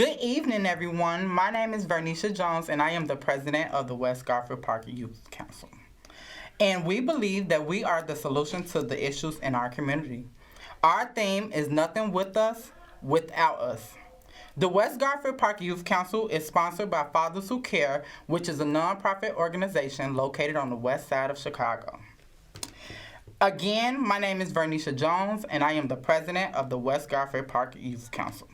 Good evening, everyone. My name is Vernisha Jones, and I am the president of the West Garfield Park Youth Council. And we believe that we are the solution to the issues in our community. Our theme is nothing with us, without us. The West Garfield Park Youth Council is sponsored by Fathers Who Care, which is a nonprofit organization located on the west side of Chicago. Again, my name is Vernisha Jones, and I am the president of the West Garfield Park Youth Council.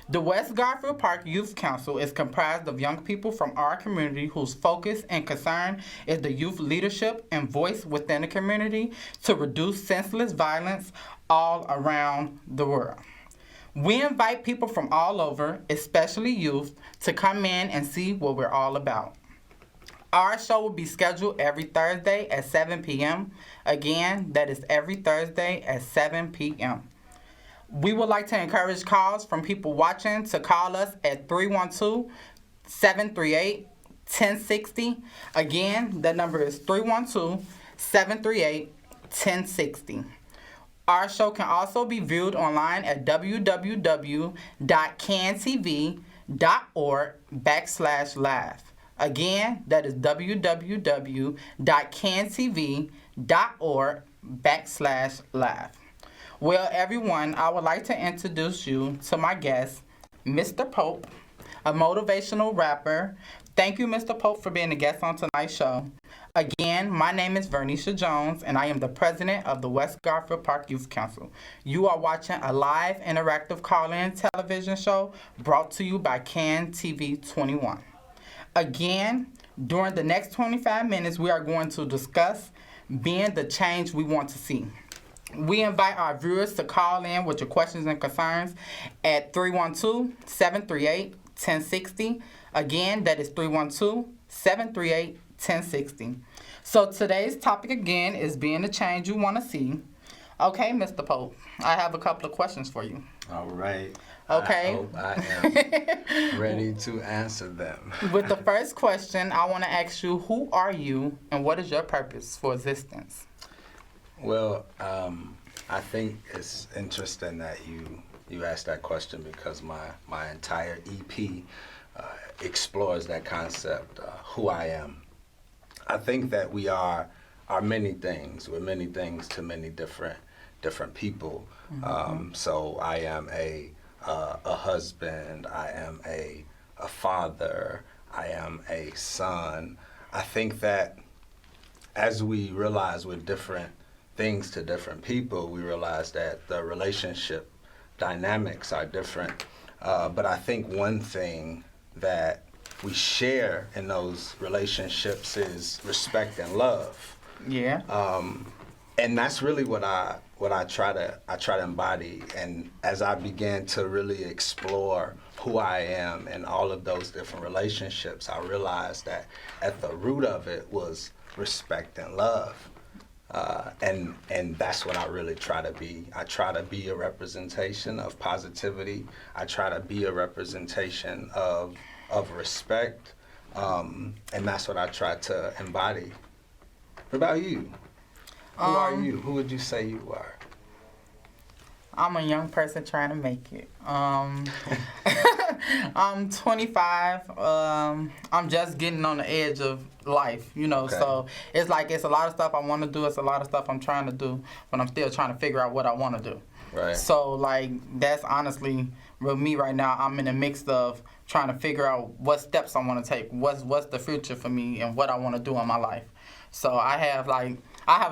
The West Garfield Park Youth Council is comprised of young people from our community whose focus and concern is the youth leadership and voice within the community to reduce senseless violence all around the world. We invite people from all over, especially youth, to come in and see what we're all about. Our show will be scheduled every Thursday at 7 p.m. Again, that is every Thursday at 7 p.m. We would like to encourage calls from people watching to call us at 312-738-1060. Again, that number is 312-738-1060. Our show can also be viewed online at www.cantv.org/live. Again, that is www.cantv.org/live. Well, everyone, I would like to introduce you to my guest, Mr. Pope, a motivational rapper. Thank you, Mr. Pope, for being a guest on tonight's show. Again, my name is Vernisha Jones, and I am the president of the West Garfield Park Youth Council. You are watching a live interactive call-in television show brought to you by CAN TV 21. Again, during the next 25 minutes, we are going to discuss being the change we want to see. We invite our viewers to call in with your questions and concerns at 312-738-1060. Again, that is 312-738-1060. So today's topic again is being the change you want to see. Okay, Mr. Pope, I have a couple of questions for you. All right. Okay. I hope I am ready to answer them. With the first question, I want to ask you, who are you and what is your purpose for existence? Well, I think it's interesting that you asked that question because my entire EP explores that concept, who I am. I think that we are many things. We're many things to many different people. Mm-hmm. So I am a husband. I am a father. I am a son. I think that as we realize we're different things to different people, we realize that the relationship dynamics are different. But I think one thing that we share in those relationships is respect and love. Yeah. And that's really what I try to embody. And as I began to really explore who I am and all of those different relationships, I realized that at the root of it was respect and love. And that's what I really try to be. I try to be a representation of positivity. I try to be a representation of respect. And that's what I try to embody. What about you? Who are you? Who would you say you are? I'm a young person trying to make it. I'm 25. I'm just getting on the edge of life, okay. So it's a lot of stuff I want to do. It's a lot of stuff I'm trying to do, but I'm still trying to figure out what I want to do. Right. So, that's honestly, with me right now, I'm in the mix of trying to figure out what steps I want to take, what's the future for me, and what I want to do in my life. So I have a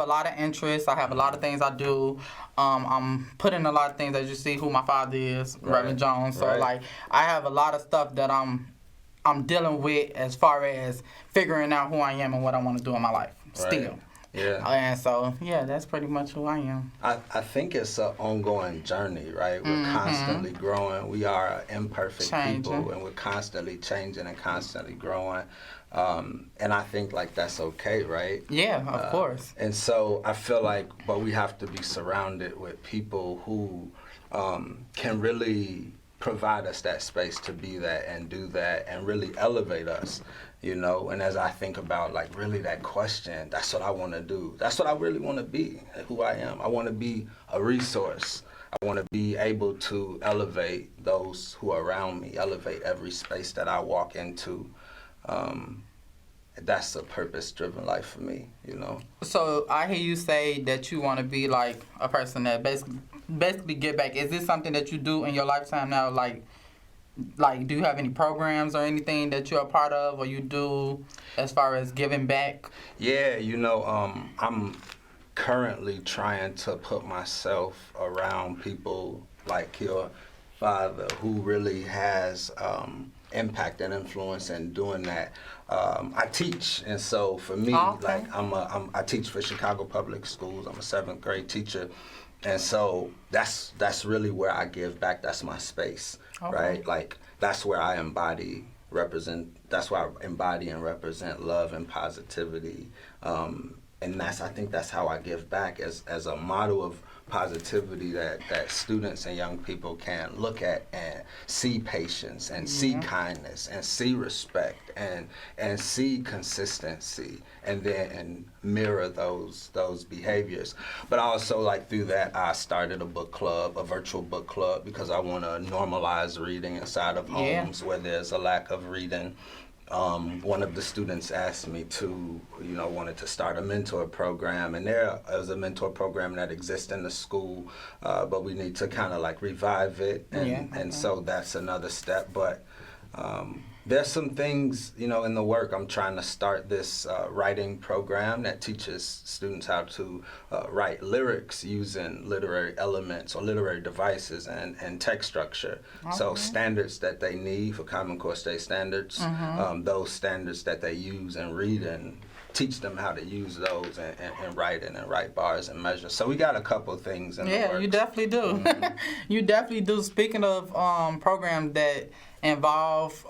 lot of interests. I have a lot of things I do. I'm putting a lot of things, as you see, who my father is, right. Reverend Jones. So I have a lot of stuff that I'm dealing with as far as figuring out who I am and what I want to do in my life. Still. Right. Yeah. And so, that's pretty much who I am. I think it's an ongoing journey, right? We're constantly growing. We are imperfect people, and we're constantly changing and constantly growing. And I think that's okay, right? Yeah, of course. And so I feel but we have to be surrounded with people who can really provide us that space to be that and do that and really elevate us, and as I think about really that question, that's what I want to do. That's what I really want to be, who I am. I want to be a resource. I want to be able to elevate those who are around me, elevate every space that I walk into. That's a purpose-driven life for me, you know. So I hear you say that you want to be like a person that basically give back. Is this something that you do in your lifetime now? Like do you have any programs or anything that you're a part of, or you do as far as giving back? Yeah, you know, I'm currently trying to put myself around people like your father, who really has impact and influence in doing that. I teach, and so for me, Okay. like I teach for Chicago Public Schools. I'm a 7th grade teacher, and so that's really where I give back. That's my space, Okay. right? Like that's where I That's where I embody and represent love and positivity. And I think that's how I give back as a model of positivity that students and young people can look at and see patience and see kindness and see respect and see consistency and mirror those behaviors. But also, like, through that, I started a book club, a virtual book club, because I want to normalize reading inside of homes where there's a lack of reading. One of the students asked me to, wanted to start a mentor program, and there is a mentor program that exists in the school, but we need to kind of like revive it, and so that's another step. But there's some things, in the work. I'm trying to start this writing program that teaches students how to write lyrics using literary elements or literary devices and text structure. Okay. So standards that they need for Common Core State standards, those standards that they use and read, and teach them how to use those and write and write bars and measures. So we got a couple things in the works. Yeah, you definitely do. You definitely do. Speaking of programs that involve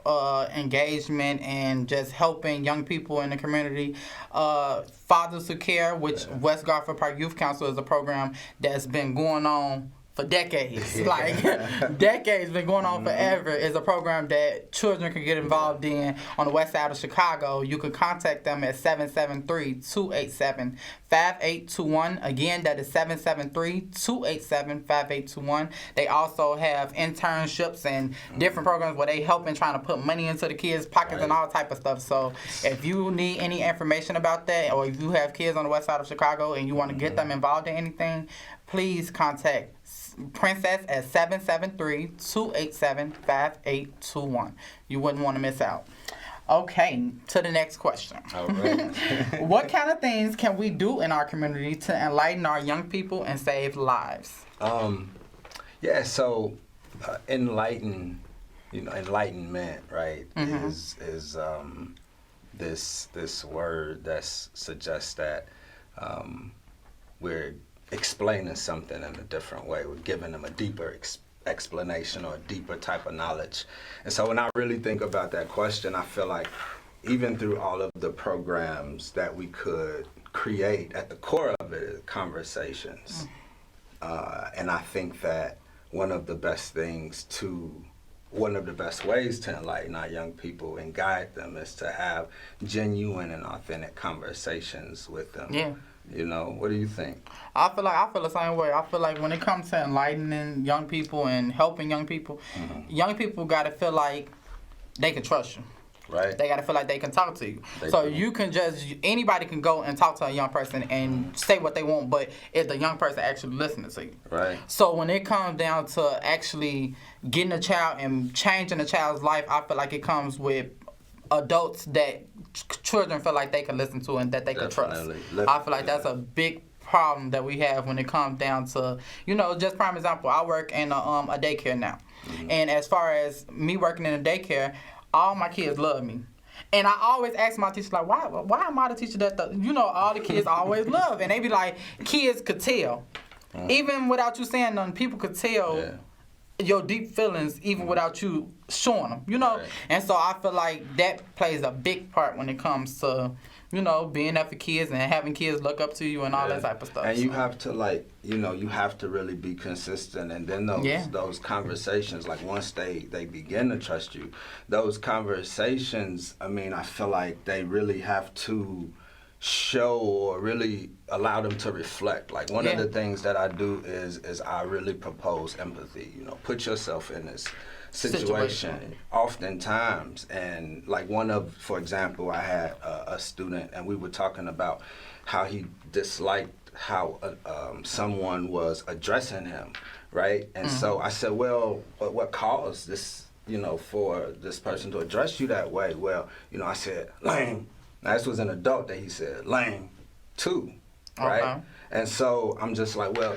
engagement and just helping young people in the community, Fathers Who Care, which West Garfield Park Youth Council is a program that's been going on for decades. Like, decades, been going on forever. Is a program that children can get involved in on the west side of Chicago. You can contact them at 773-287-5821. Again, that is 773-287-5821. They also have internships and different programs where they helping trying to put money into the kids' pockets and all type of stuff. So if you need any information about that, or if you have kids on the west side of Chicago and you want to get them involved in anything, please contact Princess at 773-287-5821. You wouldn't want to miss out. Okay, to the next question. All right. What kind of things can we do in our community to enlighten our young people and save lives? So enlightenment, right, is this word that suggests that we're explaining something in a different way. We're giving them a deeper explanation or a deeper type of knowledge. And so when I really think about that question, I feel like even through all of the programs that we could create, at the core of it is conversations. And I think that one of the best ways to enlighten our young people and guide them is to have genuine and authentic conversations with them. Yeah. What do you think? I feel the same way. I feel like when it comes to enlightening young people and helping young people got to feel like they can trust you. Right. They got to feel like they can talk to you. Anybody can go and talk to a young person and say what they want, but if the young person actually listening to you. Right. So when it comes down to actually getting a child and changing a child's life, I feel like it comes with adults that children feel like they can listen to and that they can trust. I feel like that's a big problem that we have when it comes down to, just prime example, I work in a daycare now. And as far as me working in a daycare, all my kids love me. And I always ask my teacher, like, why am I the teacher that, all the kids always love? And they be like, kids could tell. Even without you saying nothing, people could tell your deep feelings even without you showing them, Right. And so I feel like that plays a big part when it comes to, being there for kids and having kids look up to you and all that type of stuff. And you have to you have to really be consistent, and then those conversations, like once they begin to trust you, those conversations, I feel like they really have to show or really allow them to reflect. Like one of the things that I do is I really propose empathy. You know, put yourself in this situation oftentimes. And like for example, I had a student and we were talking about how he disliked how someone was addressing him, right? And so I said, well, what caused this, you know, for this person to address you that way? Well, you know, I said, lame. Now, this was an adult that he said, lame, too, right? Okay. And so I'm just like, well,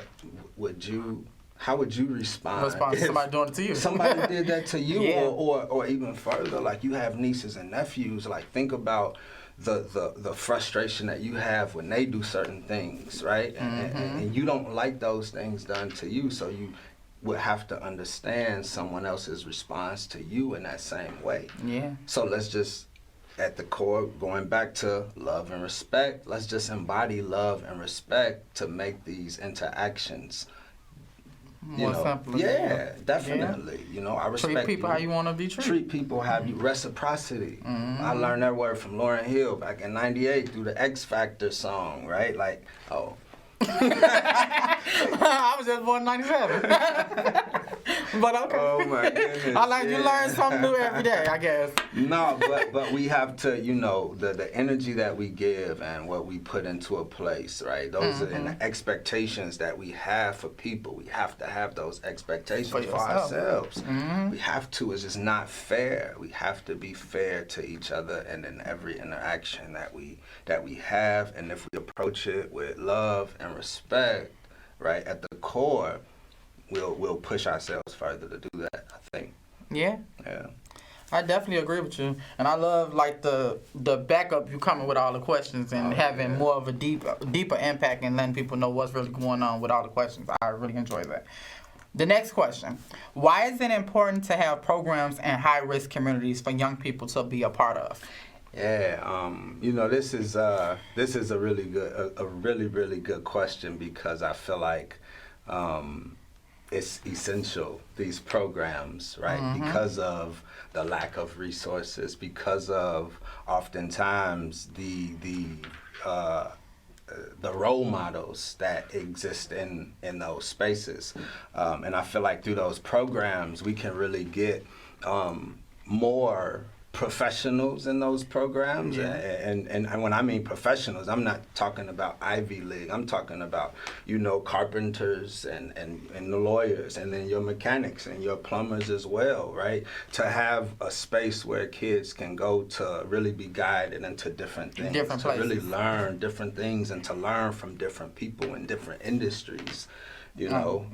how would you respond to somebody doing it to you? Somebody did that to you, Yeah. or even further, like you have nieces and nephews, like think about the frustration that you have when they do certain things, right? And you don't like those things done to you, so you would have to understand someone else's response to you in that same way. Yeah. So let's just, at the core, going back to love and respect, let's just embody love and respect to make these interactions More simple. Yeah, definitely. You know, I respect treat people you. how you want to be treated. Treat people how you, reciprocity. I learned that word from Lauryn Hill back in '98 through the X Factor song, right? Like, I was just born in '97. But okay. Oh my goodness. You learn something new every day, I guess. No, but we have to, you know, the energy that we give and what we put into a place, right? Those are and the expectations that we have for people. We have to have those expectations for ourselves. We have to. It's just not fair. We have to be fair to each other and in every interaction that we have. And if we approach it with love and respect, right, at the core, we'll push ourselves further to do that, I think. Yeah. Yeah. I definitely agree with you. And I love like the backup you coming with all the questions and having more of a deeper impact and letting people know what's really going on with all the questions. I really enjoy that. The next question. Why is it important to have programs in high-risk communities for young people to be a part of? Yeah, you know, this is a really good, a really, really good question, because I feel like it's essential, these programs, right? Because of the lack of resources, because of oftentimes the role models that exist in those spaces. And I feel like through those programs, we can really get more professionals in those programs. And when I mean professionals, I'm not talking about Ivy League. I'm talking about, you know, carpenters and lawyers, and then your mechanics and your plumbers as well, right? To have a space where kids can go to really be guided into different things, different to places. really learn different things and to learn from different people in different industries. You know,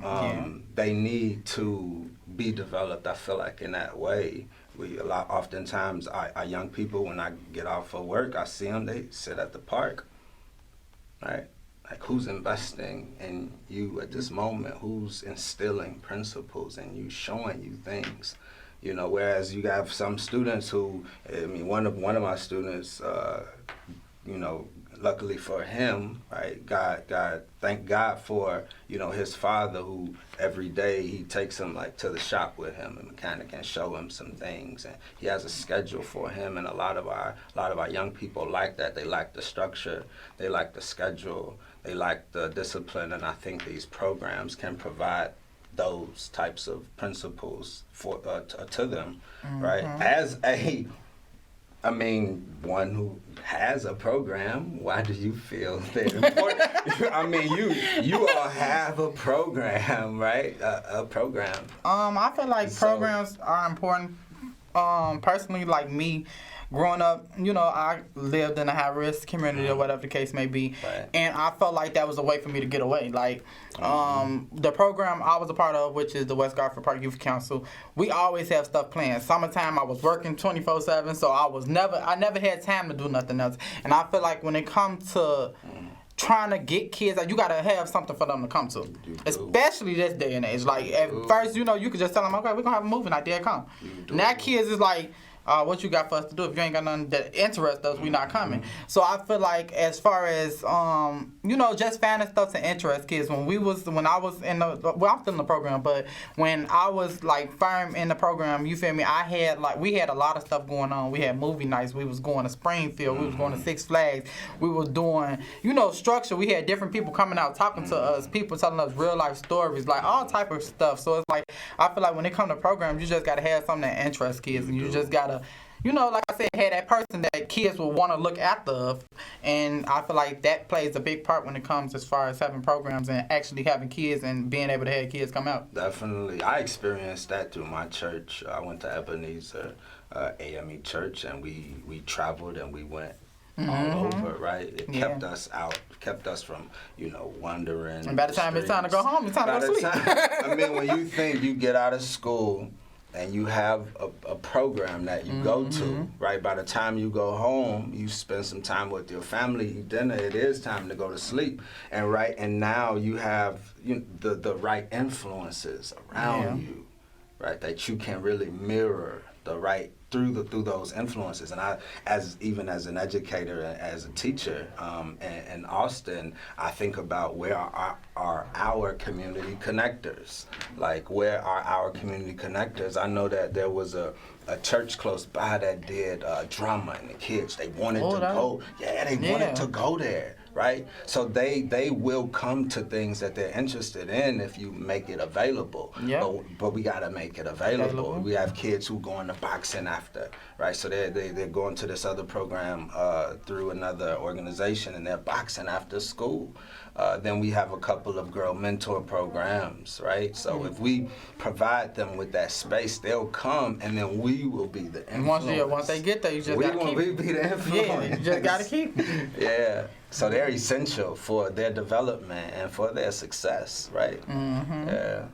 they need to be developed, I feel like, in that way. Oftentimes, our young people, when I get off of work, I see them, they sit at the park, right? Like, who's investing in you at this moment? Who's instilling principles and you, showing you things? You know, whereas you have some students who, I mean, one of my students, you know, luckily for him, right, thank God for, you know, his father, who every day he takes him like to the shop with him, a mechanic, and show him some things, and he has a schedule for him. And a lot of our young people like that. They like the structure, they like the schedule, they like the discipline, and I think these programs can provide those types of principles for to them, right? As one who has a program, why do you feel they're important? I mean, you all have a program, right? A program. I feel like programs are important. Personally, like me, growing up, you know, I lived in a high-risk community or whatever the case may be, and I felt like that was a way for me to get away. Like, the program I was a part of, which is the West Garfield Park Youth Council, we always have stuff planned. Summertime, I was working 24/7, so I never had time to do nothing else. And I feel like when it comes to trying to get kids, like, you gotta have something for them to come to, especially this day and age. Like, at first, you know, you could just tell them, okay, we're gonna have a movie night, there come. Now kids is like, what you got for us to do? If you ain't got nothing that interests us, we not coming. So I feel like as far as just finding stuff to interest kids. When I was in the I'm still in the program, but when I was like firm in the program, you feel me? We had a lot of stuff going on. We had movie nights. We was going to Springfield. We was going to Six Flags. We was doing structure. We had different people coming out talking to us. People telling us real life stories, like all type of stuff. So it's like I feel like when it comes to programs, you just gotta have something that interests kids, and you just gotta, like I said, have that person that kids will want to look after. And I feel like that plays a big part when it comes as far as having programs and actually having kids and being able to have kids come out. Definitely. I experienced that through my church. I went to Ebenezer AME Church, and we traveled and we went all over, right? It kept us out, kept us from, wandering. And by the time it's time to go home, it's time to go to sleep. I mean, when you think you get out of school and you have a program that you go to, right? By the time you go home, you spend some time with your family, eat dinner, it is time to go to sleep. And now you have the right influences around you, right? That you can really mirror the right through those influences. And I, as an educator and as a teacher in Austin, I think about where are our community connectors? Like, where are our community connectors? I know that there was a church close by that did drama, and the kids, they wanted to go. Yeah, they wanted to go there. Right? So they will come to things that they're interested in if you make it available. But we gotta make it available. We have kids who go into boxing after, right? So they're going to this other program through another organization, and they're boxing after school. Then we have a couple of girl mentor programs, right? So if we provide them with that space, they'll come, and then we will be the influence. And once they get there, you just gotta keep. We be the influence. Yeah, you just gotta keep. Yeah. So they're essential for their development and for their success, right? Yeah.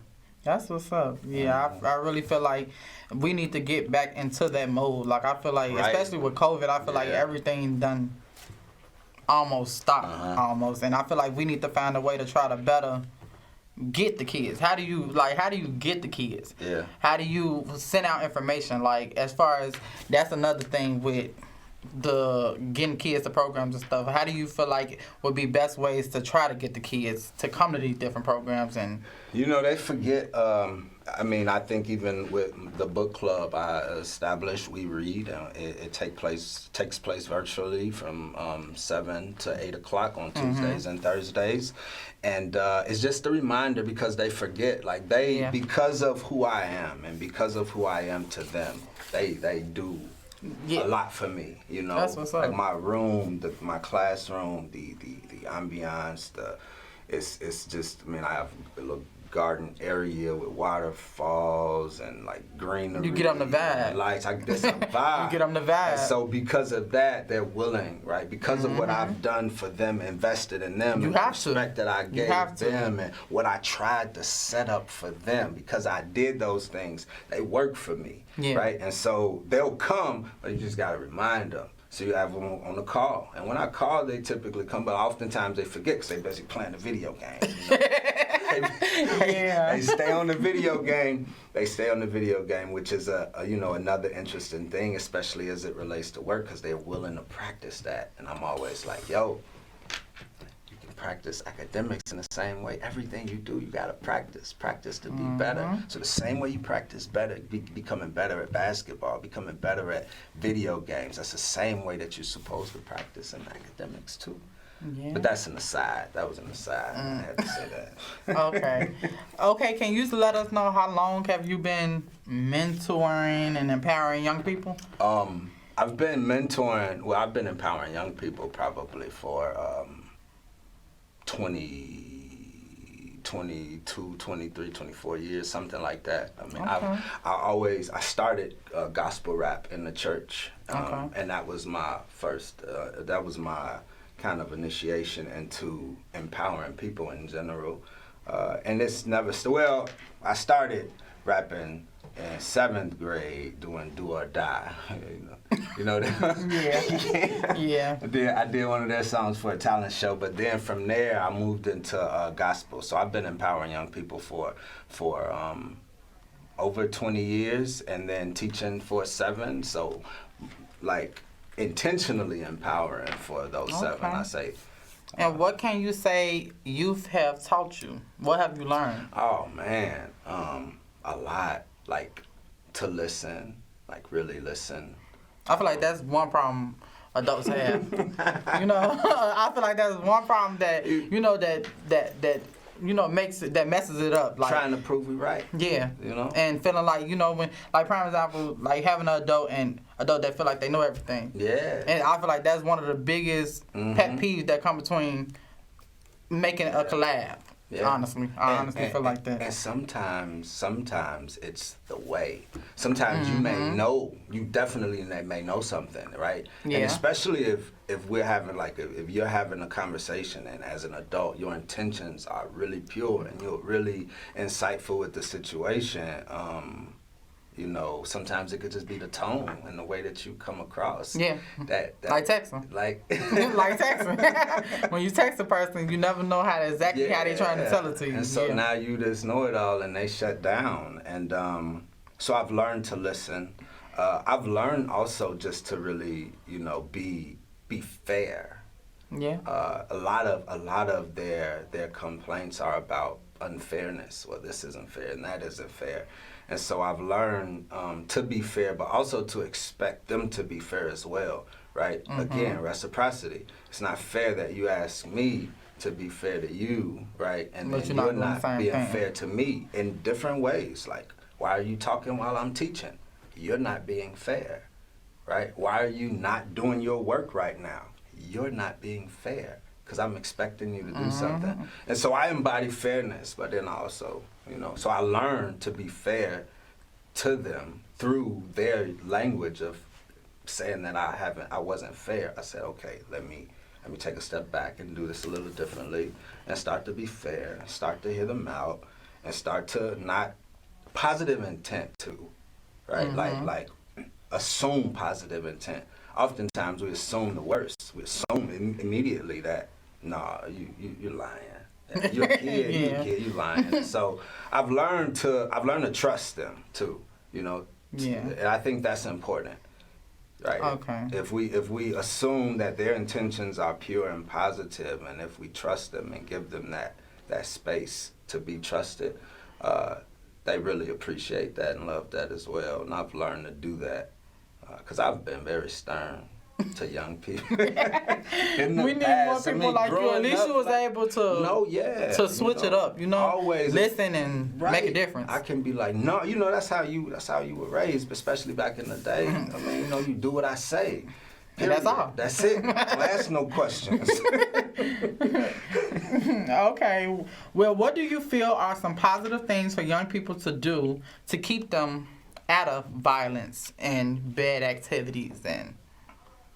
That's what's up. Yeah, I really feel like we need to get back into that mode. Like, I feel like, especially with COVID, I feel like everything done almost stopped, almost. And I feel like we need to find a way to try to better get the kids. How do you get the kids? Yeah. How do you send out information? Like, as far as, that's another thing with the getting kids to programs and stuff. How do you feel like would be best ways to try to get the kids to come to these different programs? And they forget. I think even with the book club I established, we read. It takes place virtually from 7 to 8 o'clock on Tuesdays and Thursdays, and it's just a reminder, because they forget. Like, because of who I am and because of who I am to them, they do a lot for me, That's what's up. Like my room, my classroom, the ambiance, it's just, I have a little garden area with waterfalls and like greenery. You get them the vibe. Lights, that's a vibe. You get them the vibe. And so because of that, they're willing, right? Because of what I've done for them, invested in them, you and have the respect that I gave them, and what I tried to set up for them, because I did those things, they work for me, right? And so they'll come, but you just got to remind them. So you have them on the call. And when I call, they typically come, but oftentimes they forget because they basically playing the video game. They stay on the video game. They stay on the video game, which is another interesting thing, especially as it relates to work, because they're willing to practice that. And I'm always like, yo, you can practice academics in the same way. Everything you do, you gotta practice to be better. So the same way you practice better, becoming better at basketball, becoming better at video games, that's the same way that you're supposed to practice in academics too. Yeah. But that's an aside. That was an aside. I had to say that. Okay, can you let us know how long have you been mentoring and empowering young people? I've been mentoring, I've been empowering young people probably for 22, 23, 24 years, something like that. I started gospel rap in the church, and that was my first, that was my kind of initiation into empowering people in general. And it's never, I started rapping in 7th grade doing Do or Die. You know that? Yeah. I did one of their songs for a talent show, but then from there I moved into gospel. So I've been empowering young people for over 20 years and then teaching for 7. So, like, intentionally empowering for those 7, I say. And what can you say youth have taught you? What have you learned? Oh, man. A lot. Like, to listen. Like, really listen. I feel like that's one problem adults have. You know, I feel like that's one problem that, you know, that messes it up. Like, trying to prove we right. Yeah. You know? And feeling like, you know, when, like, prime example, like having an adult that feel like they know everything. Yeah. And I feel like that's one of the biggest pet peeves that come between making a collab. Yeah. Honestly, I honestly feel like that. And sometimes it's the way. Sometimes you definitely may know something, right? Yeah. And especially if we're having if you're having a conversation and as an adult your intentions are really pure and you're really insightful with the situation. You know, sometimes it could just be the tone and the way that you come across. Yeah. That like texting. Like like texting. When you text a person, you never know how they're trying to tell it to you. And so now you just know it all and they shut down. And so I've learned to listen. I've learned also just to really, you know, be fair. Yeah. A lot of their complaints are about unfairness. Well, this isn't fair and that isn't fair. And so I've learned to be fair, but also to expect them to be fair as well, right? Again, reciprocity. It's not fair that you ask me to be fair to you, right? And then you're not being fair to me in different ways. Like, why are you talking while I'm teaching? You're not being fair, right? Why are you not doing your work right now? You're not being fair because I'm expecting you to do something. And so I embody fairness, but then also, you know, so I learned to be fair to them through their language of saying that I wasn't fair. I said, okay, let me take a step back and do this a little differently and start to be fair, start to hear them out, and start to not positive intent too, right? Like assume positive intent. Oftentimes we assume the worst. We assume immediately that, nah, you're lying. You're a kid, you're a kid, you lying. So I've learned to trust them too, you know. And I think that's important. Right. Okay. If we assume that their intentions are pure and positive, and if we trust them and give them that space to be trusted, they really appreciate that and love that as well. And I've learned to do that because I've been very stern to young people. We need more people like you. At least you was able to switch it up. You know, always listen and make a difference. I can be like, no, you know, that's how you were raised, especially back in the day. I mean, you know, you do what I say. And that's all. That's it. Ask no questions. Okay. Well, what do you feel are some positive things for young people to do to keep them out of violence and bad activities and?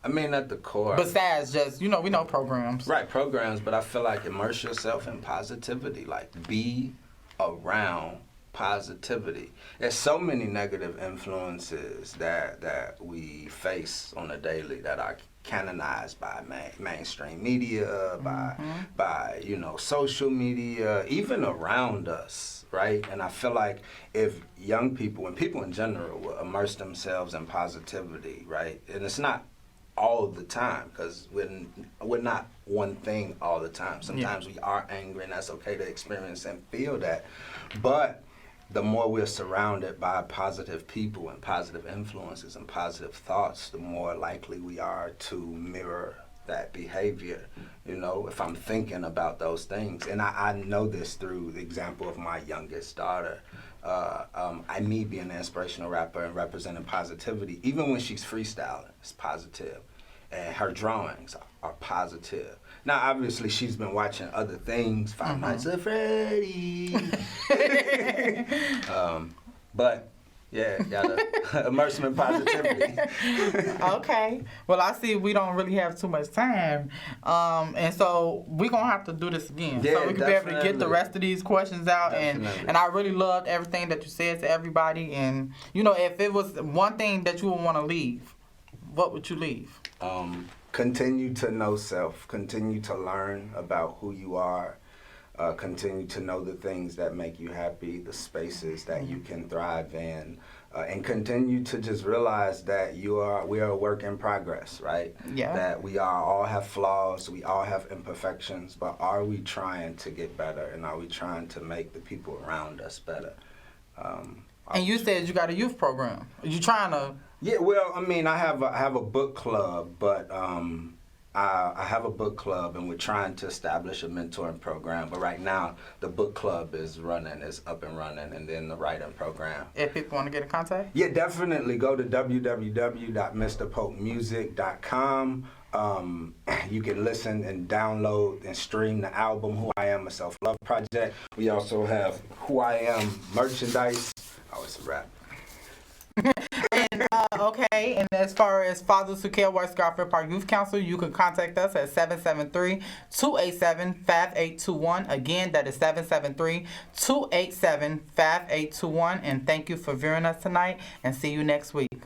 I mean, at the core. Besides just, you know, we know programs. Right, programs, but I feel like immerse yourself in positivity. Like, be around positivity. There's so many negative influences that we face on a daily that are canonized by mainstream media, by you know, social media, even around us, right? And I feel like if young people and people in general will immerse themselves in positivity, right? And it's not all the time, because we're not one thing all the time. Sometimes we are angry, and that's okay to experience and feel that. But the more we're surrounded by positive people and positive influences and positive thoughts, the more likely we are to mirror that behavior. You know, if I'm thinking about those things. And I know this through the example of my youngest daughter. Me being an inspirational rapper and representing positivity, even when she's freestyling, it's positive. And her drawings are positive. Now, obviously, she's been watching other things, Five Nights at Freddy. But, yeah, gotta immerse them in positivity. Okay. Well, I see we don't really have too much time. And so we're going to have to do this again. Yeah, so we can be able to get the rest of these questions out. And I really loved everything that you said to everybody. And, you know, if it was one thing that you would want to leave, what would you leave? Continue to know self. Continue to learn about who you are. continue to know the things that make you happy, the spaces that you can thrive in, and continue to just realize that we are a work in progress, right? Yeah. That we all have flaws, we all have imperfections, but are we trying to get better, and are we trying to make the people around us better? And you said you got a youth program. Are you trying to? Yeah, well, I mean, I have a book club, but I have a book club, and we're trying to establish a mentoring program. But right now, the book club is up and running, and then the writing program. If people want to get in contact? Yeah, definitely. Go to www.mrpopemusic.com. You can listen and download and stream the album Who I Am, a Self-Love Project. We also have Who I Am merchandise. Oh, it's a wrap. And okay, and as far as Fathers Who Care West Garfield Park Youth Council, you can contact us at 773-287-5821. Again, that is 773-287-5821. And thank you for viewing us tonight, and see you next week.